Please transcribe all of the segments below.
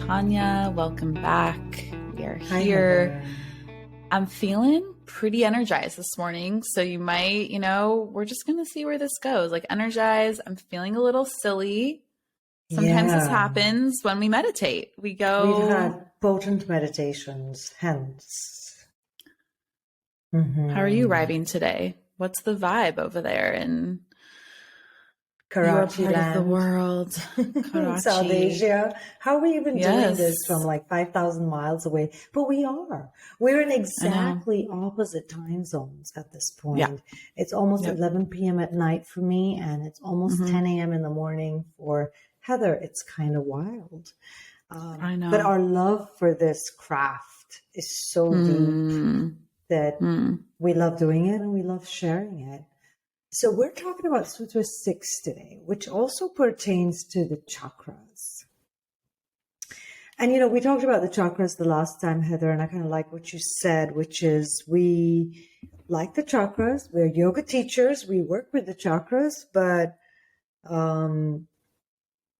Tania. Welcome back. We are Hi, here. Heather. I'm feeling pretty energized this morning. So you might, we're just going to see where this goes. Like energized. I'm feeling a little silly. Sometimes this Yeah, happens when we meditate. We we've go, had potent meditations, hence. how are you hmm arriving today? What's the vibe over there in your Karachi part of the land, world? South Karachi. Asia. How are we even doing Yes, this from like 5,000 miles away? But we are. We're in I know. exactly opposite time zones at this Yeah. point. It's almost Yep. 11 p.m. at night for me, and it's almost hmm 10 a.m. in the morning for Heather. It's kind of wild. I But know. our love for this craft is so deep Mm, that mm, we love doing it and we love sharing it. So we're talking about Sutra 6 today, which also pertains to the chakras. And, we talked about the chakras the last time, Heather, and I kind of like what you said, which is we like the chakras. We're yoga teachers. We work with the chakras, but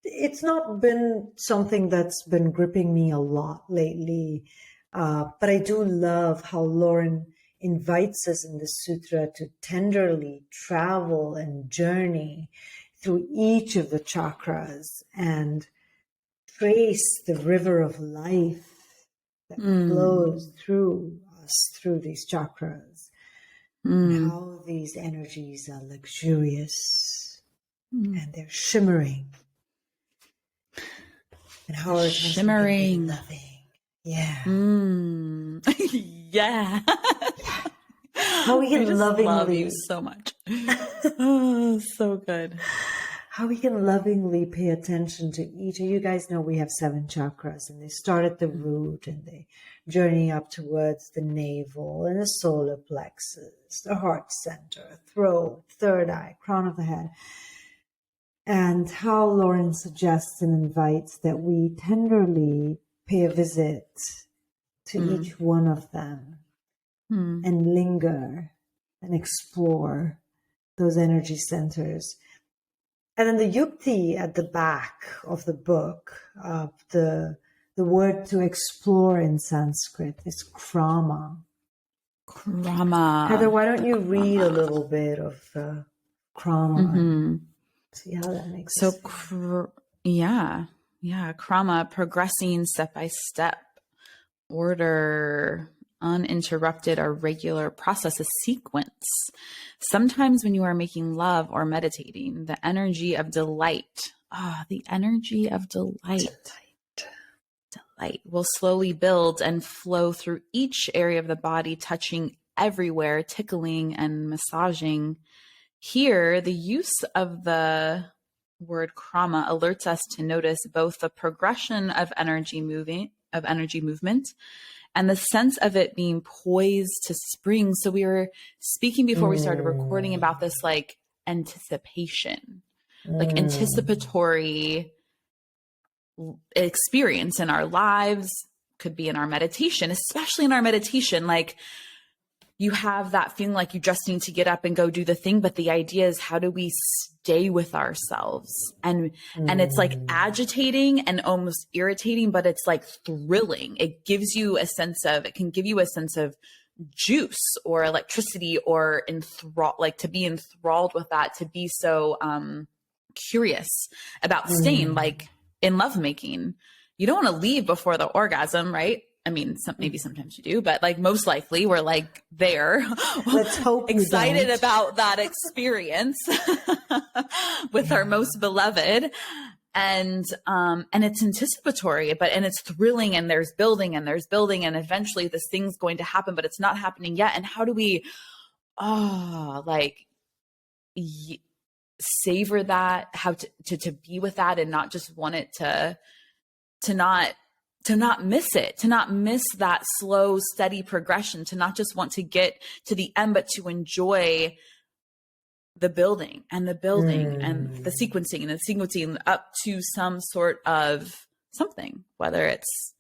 it's not been something that's been gripping me a lot lately. But I do love how Lorin invites us in the sutra to tenderly travel and journey through each of the chakras and trace the river of life that mm, flows through us through these chakras, and mm, how these energies are luxurious mm. and they're shimmering, and how at times we can be Shimmering. loving. Yeah. Mm. Yeah. How we I can just love you lovingly, so much. Oh, so good. how we can lovingly pay attention to each. You guys know we have 7 chakras, and they start at the root and they journey up towards the navel and the solar plexus, the heart center, throat, third eye, crown of the head. And how Lorin suggests and invites that we tenderly pay a visit to Mm, each one of them mm, and linger and explore those energy centers. And then the yukti at the back of the book, the word to explore in Sanskrit is krama. Heather, Krama. why don't you read a Krama. little bit of krama and hmm see how that makes So, us feel? yeah. Yeah. Krama, progressing step by step, order, uninterrupted or regular process, a sequence. Sometimes when you are making love or meditating, the energy of delight, the energy of delight will slowly build and flow through each area of the body, touching everywhere, tickling and massaging. Here, the use of the word krama alerts us to notice both the progression of energy movement and the sense of it being poised to spring. So we were speaking before we started recording Mm, about this like anticipation, like mm, anticipatory experience in our lives, could be in our meditation, especially in our meditation. Like you have that feeling like you just need to get up and go do the thing. But the idea is, how do we stay with ourselves? And it's like mm, agitating and almost irritating, but it's like thrilling. It can give you a sense of juice or electricity or like to be enthralled with that, to be so curious about staying, mm. like in lovemaking. You don't want to leave before the orgasm, right? I mean, maybe sometimes you do, but like most likely we're like there Let's hope you excited don't. about that experience with our Yeah. most beloved. And it's anticipatory, and it's thrilling, and there's building and eventually this thing's going to happen, but it's not happening yet. And how do we, like, savor that, how to be with that and not just want it to not miss it, to not miss that slow, steady progression, to not just want to get to the end, but to enjoy the building and the Mm, sequencing up to some sort of something, whether it's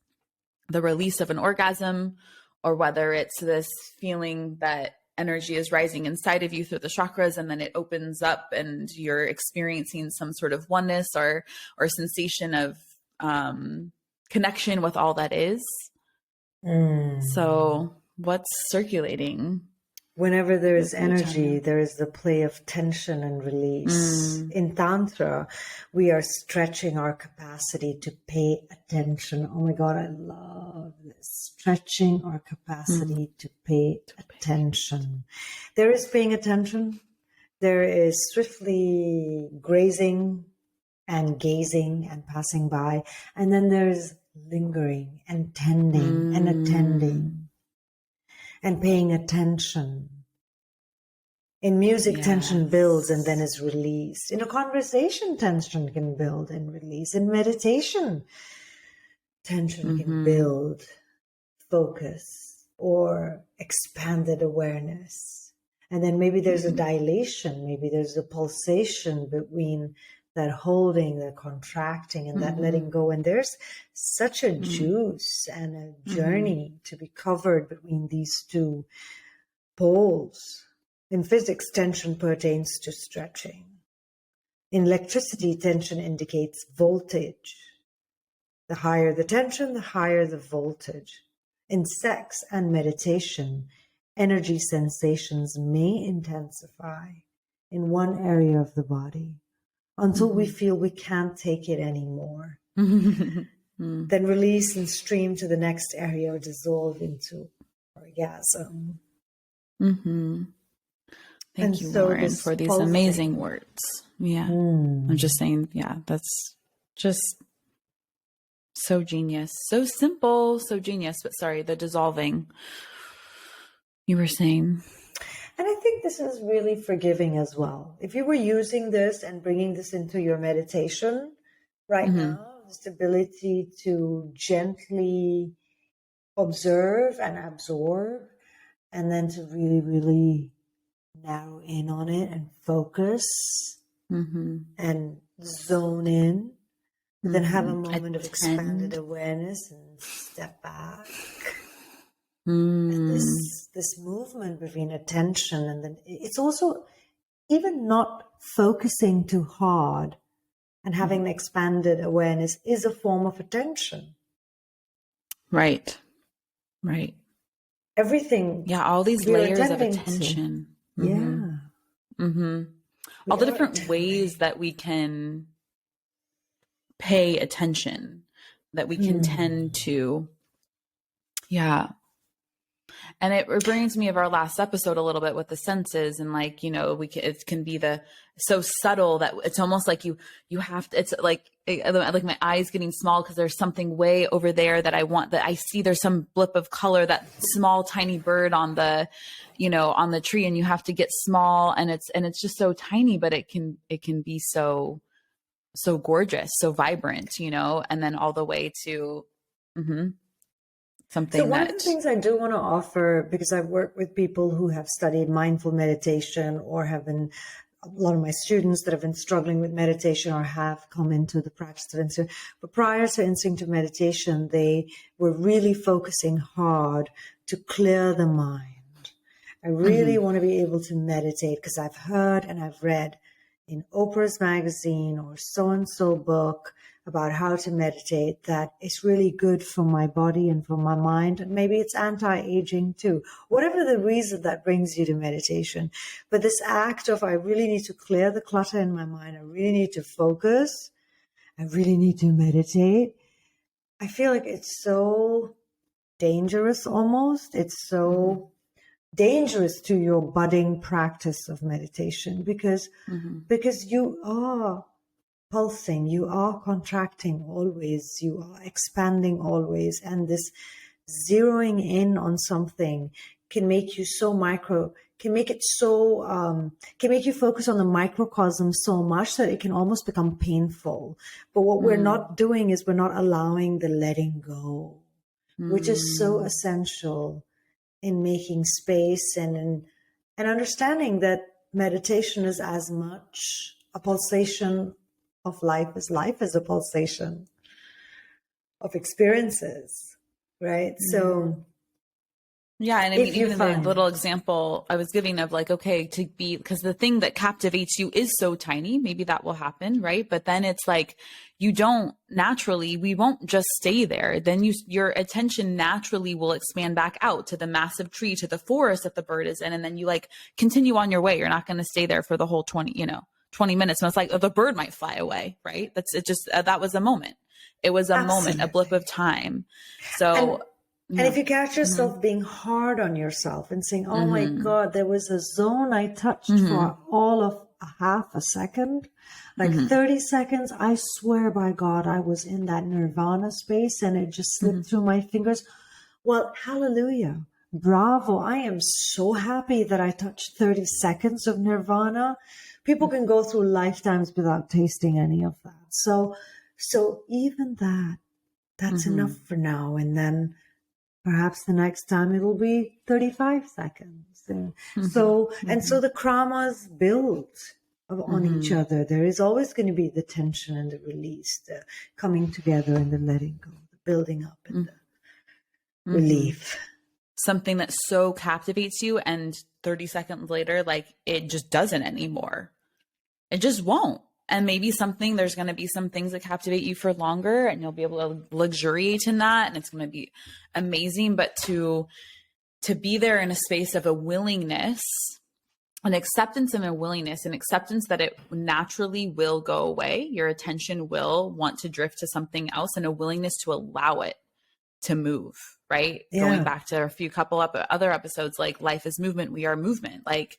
the release of an orgasm or whether it's this feeling that energy is rising inside of you through the chakras, and then it opens up and you're experiencing some sort of oneness or sensation of connection with all that is. So what's circulating? Whenever there is energy, there is the play of tension and release. In Tantra, we are stretching our capacity to pay attention. Oh my God, I love this. Stretching our capacity to pay attention. There is paying attention. There is swiftly grazing and gazing and passing by. And then there's lingering and tending and attending and paying attention. In music, tension builds and then is released. In a conversation, tension can build and release. In meditation, tension can build, focus, or expanded awareness. And then maybe there's a dilation, maybe there's a pulsation between that holding, the contracting, and that letting go. And there's such a juice and a journey to be covered between these two poles. In physics, tension pertains to stretching. In electricity, tension indicates voltage. The higher the tension, the higher the voltage. In sex and meditation, energy sensations may intensify in one area of the body until we feel we can't take it anymore. Then release and stream to the next area or dissolve into orgasm. Thank you, Lorin, for these amazing words. Yeah. I'm just saying, that's just so genius. So simple, so genius. But sorry, the dissolving you were saying. And I think this is really forgiving as well. If you were using this and bringing this into your meditation right now, this ability to gently observe and absorb, and then to really, really narrow in on it and focus and zone in, and then have a moment of expanded awareness and step back. And this movement between attention and then it's also even not focusing too hard and having an expanded awareness is a form of attention. Right. Everything. Yeah, all these layers of attention. All the different ways that we can pay attention, that we can tend to. Yeah. And it reminds me of our last episode a little bit with the senses, and like, it can be so subtle that it's almost like you have to, it's like my eyes getting small because there's something way over there that I want, that I see there's some blip of color, that small tiny bird on the, on the tree, and you have to get small, and it's just so tiny, but it can be so gorgeous, so vibrant, and then all the way to, something. So one of the things I do want to offer, because I've worked with people who have studied mindful meditation or have been, a lot of my students that have been struggling with meditation or have come into the practice of instinct. But prior to instinctive meditation, they were really focusing hard to clear the mind. I really want to be able to meditate, because I've heard and I've read in Oprah's magazine or so-and-so book about how to meditate, that it's really good for my body and for my mind. And maybe it's anti-aging too, whatever the reason that brings you to meditation. But this act of, I really need to clear the clutter in my mind. I really need to focus. I really need to meditate. I feel like it's so dangerous almost. It's so dangerous to your budding practice of meditation, because you are pulsing, you are contracting always, you are expanding always, and this zeroing in on something can make you so micro, can make you focus on the microcosm so much that it can almost become painful. But what we're not doing is we're not allowing the letting go, which is so essential in making space and understanding that meditation is as much a pulsation of life is a pulsation of experiences, right? So Yeah. And I mean, if you even in the find. little example I was giving of like, okay, to be, because the thing that captivates you is so tiny, maybe that will happen. Right. But then it's like, you don't naturally, we won't just stay there. Then your attention naturally will expand back out to the massive tree, to the forest that the bird is in. And then you like continue on your way. You're not going to stay there for the whole 20 minutes. And it's like, oh, the bird might fly away. Right. That's it. Just, that was a moment. It was a moment, a blip Absolutely. of time. And So, and yeah. if you catch Mm-hmm. yourself being hard on yourself and saying, "Oh my Mm-hmm. God, there was a zone I touched Mm-hmm. for all of a half a second, like Mm-hmm. 30 seconds, I swear by God, I was in that nirvana space and it just Mm-hmm. slipped through my fingers." Well, hallelujah. Bravo. I am so happy that I touched 30 seconds of nirvana. People can go through lifetimes without tasting any of that. So even that's Mm-hmm. enough for now. And then perhaps the next time it'll be 35 seconds. And Mm-hmm. so Mm-hmm. the kramas build on each Mm-hmm. other. There is always going to be the tension and the release, the coming together and the letting go, the building up and the Mm-hmm. relief. Something that so captivates you, and 30 seconds later, like it just doesn't anymore. It just won't. And maybe there's going to be some things that captivate you for longer, and you'll be able to luxuriate in that, and it's going to be amazing. But to be there in a space of a willingness, an acceptance and a willingness, an acceptance that it naturally will go away. Your attention will want to drift to something else, and a willingness to allow it to move, right? Going Yeah, back to a few couple other episodes, like life is movement, we are movement. Like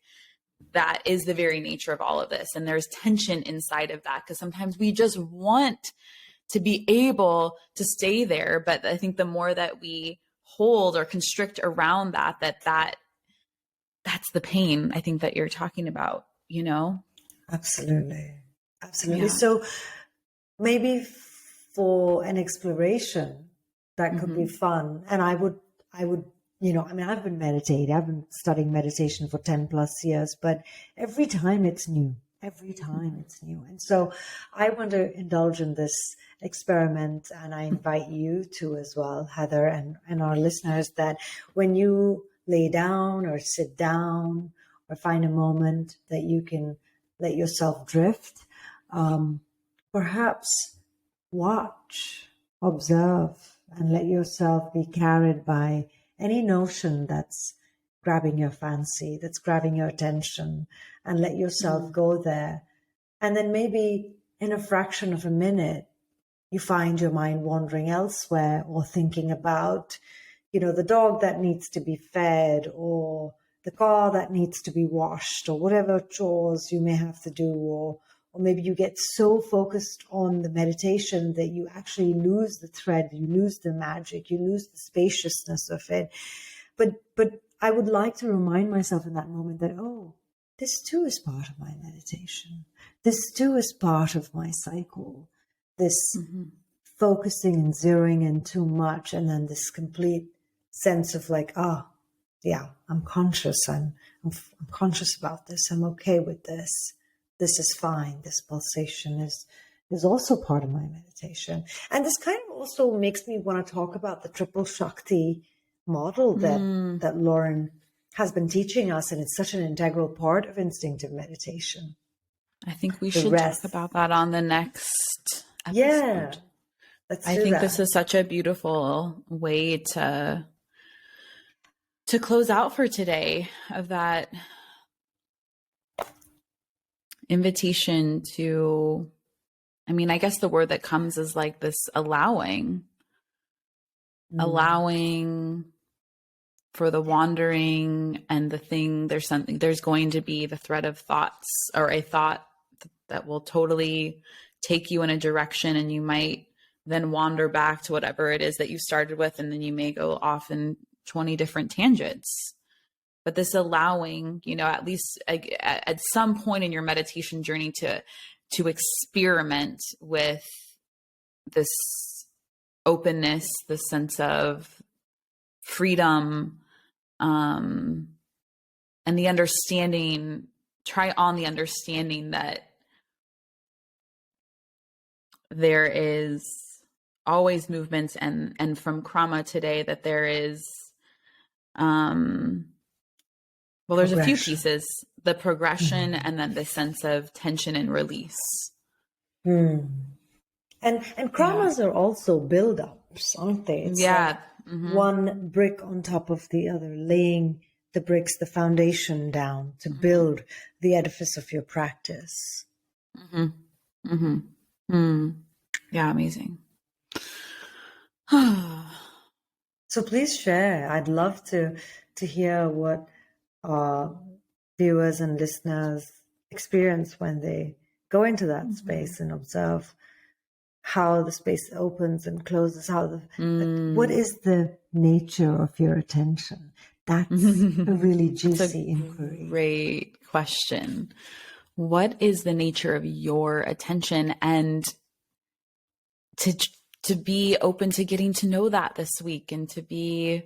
that is the very nature of all of this. And there's tension inside of that because sometimes we just want to be able to stay there. But I think the more that we hold or constrict around that's the pain I think that you're talking about. absolutely. Absolutely. Yeah. So maybe for an exploration, that could be Mm-hmm. fun. And I would, I mean, I've been meditating, I've been studying meditation for 10 plus years, but every time it's new. Every time Mm-hmm. it's new. And so I want to indulge in this experiment, and I invite you to as well, Heather, and our listeners, that when you lay down or sit down or find a moment that you can let yourself drift, um, perhaps watch, observe, and let yourself be carried by any notion that's grabbing your fancy, that's grabbing your attention, and let yourself go there. And then maybe in a fraction of a minute, you find your mind wandering elsewhere or thinking about, the dog that needs to be fed or the car that needs to be washed or whatever chores you may have to do, or maybe you get so focused on the meditation that you actually lose the thread, you lose the magic, you lose the spaciousness of it. But I would like to remind myself in that moment that, oh, this too is part of my meditation. This too is part of my cycle. This Mm-hmm. focusing and zeroing in too much, and then this complete sense of like, yeah, I'm conscious. I'm conscious about this. I'm okay with this. This is fine. This pulsation is also part of my meditation. And this kind of also makes me want to talk about the triple Shakti model Mm. that Lorin has been teaching us, and it's such an integral part of instinctive meditation. I think we The should talk rest. about that on the next Yeah, episode. let's I do think this that. is such a beautiful way to close out for today, of that invitation to, I mean, I guess the word that comes is like this Mm. allowing for the wandering and the thing. There's going to be the thread of thoughts, or a thought that will totally take you in a direction, and you might then wander back to whatever it is that you started with, and then you may go off in 20 different tangents. But this allowing, at least at some point in your meditation journey, to experiment with this openness, this sense of freedom, and the understanding, try on the understanding that there is always movements, and from Krama today, that there is Well, there's a few pieces, the progression and then the sense of tension and release. And karmas are also build-ups, aren't they? It's like one brick on top of the other, laying the bricks, the foundation down to build the edifice of your practice. Yeah, amazing. So please share. I'd love to hear what viewers and listeners experience when they go into that space and observe how the space opens and closes, how what is the nature of your attention? That's a really juicy inquiry. Great question. What is the nature of your attention? And to be open to getting to know that this week, and to be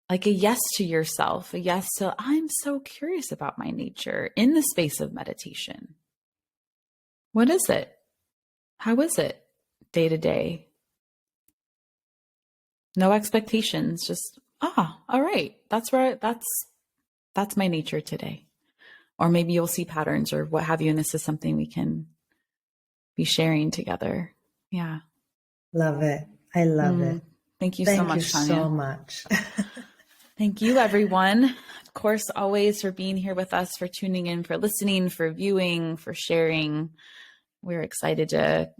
like a yes to yourself, a yes to, I'm so curious about my nature in the space of meditation. What is it? How is it day to day? No expectations, just, all right, that's my nature today. Or maybe you'll see patterns or what have you, and this is something we can be sharing together. Yeah. Love it. I love it. Thank you so much, Tania. Thank you so much. Thank you, everyone. Of course, always for being here with us, for tuning in, for listening, for viewing, for sharing. We're excited to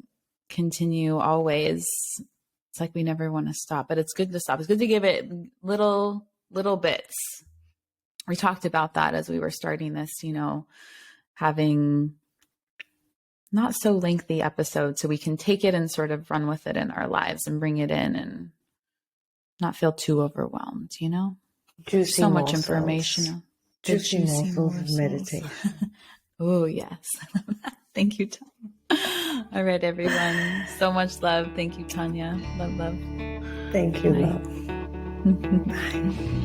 continue always. It's like we never want to stop, but it's good to stop. It's good to give it little bits. We talked about that as we were starting this, having not so lengthy episodes so we can take it and sort of run with it in our lives and bring it in and not feel too overwhelmed, Juicy so much morsels. Information. Juicy morsels of meditation. Oh, yes. Thank you, Tania. All right, everyone. So much love. Thank you, Tania. Love. Thank you, Bye. love. Bye.